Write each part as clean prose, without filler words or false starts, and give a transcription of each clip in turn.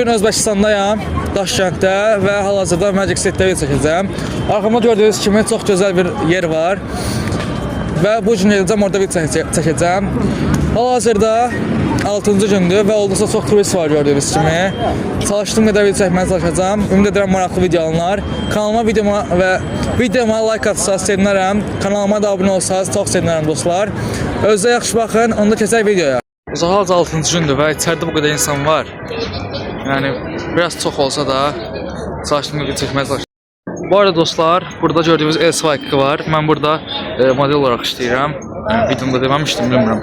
Bugün Özbəkistandayam, Daşkənddə və hal-hazırda Magic Setdə video çəkəcəm. Arxamda gördüyünüz kimi çox gözəl bir yer var və bu gün gedəcəm orada video çəkəcəm. Hal-hazırda 6-cı gündür və olduqca çox turist var gördüyünüz kimi. Çalışdığım qədər video çəkməyə çalışacağım. Ümid edirəm maraqlı videolar. Kanalıma videoma like atsanız sevinərəm. Kanalıma da abunə olsanız çox sevinərəm dostlar. Özünüzə yaxşı baxın, onda keçək videoya. Uzaqalca 6-cı gündür və içəridə bu qədər insan var. Yəni biraz çox olsa da çalışdığım video çəkməyə çalışacağım. Bu arada dostlar, burada gördüyünüz S2 var. Mən burada model olaraq işləyirəm. Videomda deməmişdim, bilmirəm.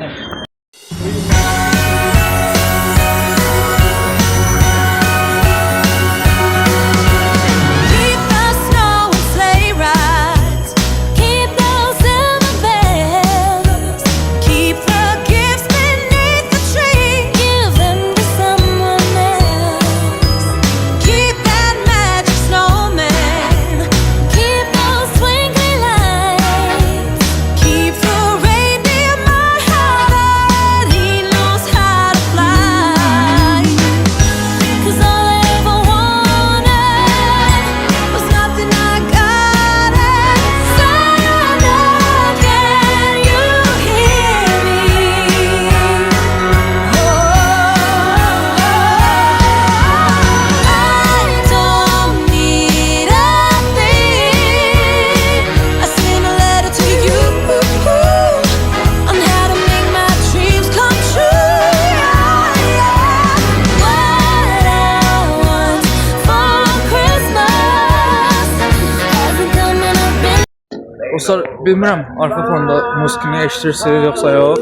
Dostlar, bilmirəm arka fonda musikini eşitirsiniz yoxsa yox.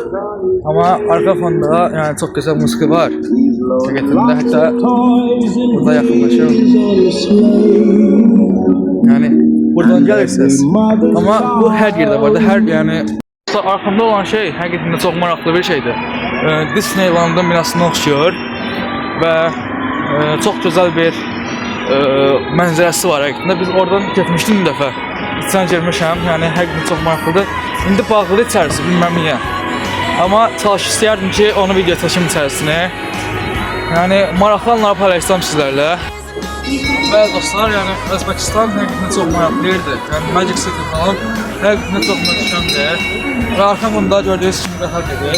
Amma arka fonda yəni çox gözəl musiki var. Həqiqətində hətta burada yaxınlaşır. Yəni buradan gəlirsiniz. Amma bu hər yerdə var da, yəni arxamda olan şey həqiqətində çox maraqlı bir şeydir. Disneyland'ın binasına oxşuyur və çox gözəl bir mənzərəsi var həqiqətində. Biz oradan getmişdik bir dəfə. İçən girmişəm, yəni həqiqətən çox maraqlıdır. İndi bağlıdır içərisi, bilməm niyə. Amma istəyərdim ki, onu video çəkim içərisini. Yəni maraqlı anları paylaşacağım sizlərlə. Bəli dostlar, yəni Özbəkistan həqiqətən çox maraqlı yerdir. Yəni Magic City falan həqiqətən çox möhtəşəmdir. Və arxamda gördüyünüz kimi qatar gedir.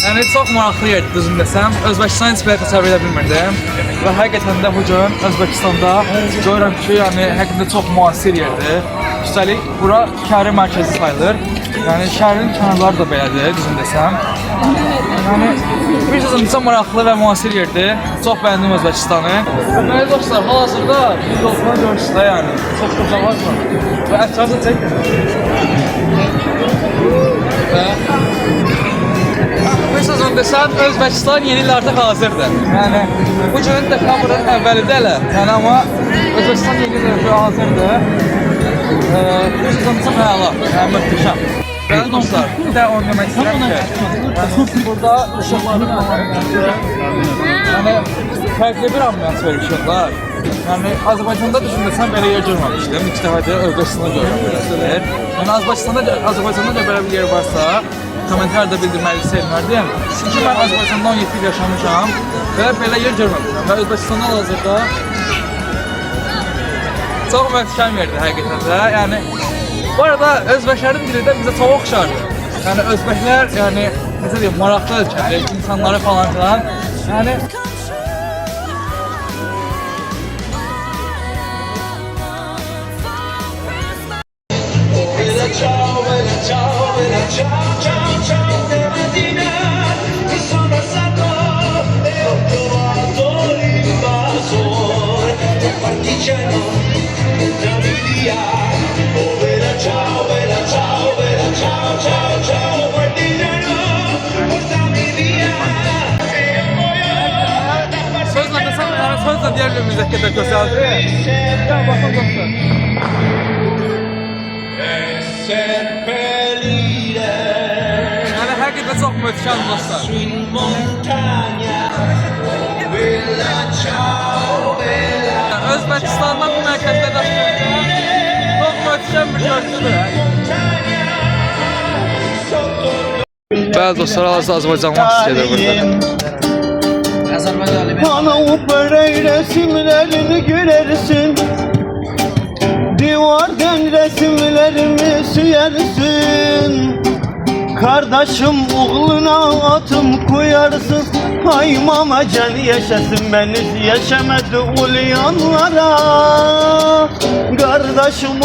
Yəni çox maraqlı yerdir düzün desəm. Özbəkistan heç belə təsəvvür edə bilmirdim. Və həqiqətən də bu gün Özbəkistanda görürəm ki, yəni həqiqətən çox müasir yerdir. Üstəlik bura şəhərin mərkəzi sayılır. Yəni şəhərin kənarları da belədir düzün desəm. Yəni bir sözüm çox maraqlı və müasir yerdir. Çox bəyəndim Özbəkistanı. Bəli dostlar, hal-hazırda biz yoldan görürsünüz də yəni. Çox gözəl var. Və ətrafı çəkin. Və bir sözüm desəm, Özbəkistan yeni il artıq hazırdır. Yəni, bu gün dekabrın əvvəlidir hələ. Yəni, amma Özbəkistan yeni il artıq hazırdır. Bir sözüm çox əla, yəni möhtəşəm. Bəli dostlar, bir də onu demək istəyirəm ki, burada uşaqların yəni, fərqli bir ambiyans verir uşaqlar. Yəni, Azərbaycanda düşünməsəm belə yer görməmişdim. İlk dəfədir Özbəkistanda görürəm. Yəni, Azərbaycanda da belə bir yer varsa, komentarda bildirməli sevmərdim. Çünki mən Azərbaycanda 17 il yaşamışam və belə yer görməmişəm. Və Özbəkistanda hal-hazırda çox möhtəşəm yerdir həqiqətən də. Yəni, bu arada özbəklərin dili də bizə çox oxşardır. Yəni, özbəklər, yəni, necə deyim, maraqlı ölkədir, insanları falan filan. Yəni, sözlə deyərlər müzəkkədə gözəldir. Ya, baxın dostlar. Yəni, həqiqətən çox möhtəşəm dostlar. Özbəkistandan bu mərkəzdə Daşkənddə çox möhtəşəm bir görüntüdür. Bəli dostlar, hal-hazırda Azərbaycan maçıdır burada. Bana o börek resimlerini gülersin, divardan resimlerimi siyersin. Kardeşim oğluna atım koyarsın. Ay mamacan yaşasın, beni yaşamadı ulayanlara. Kardeşim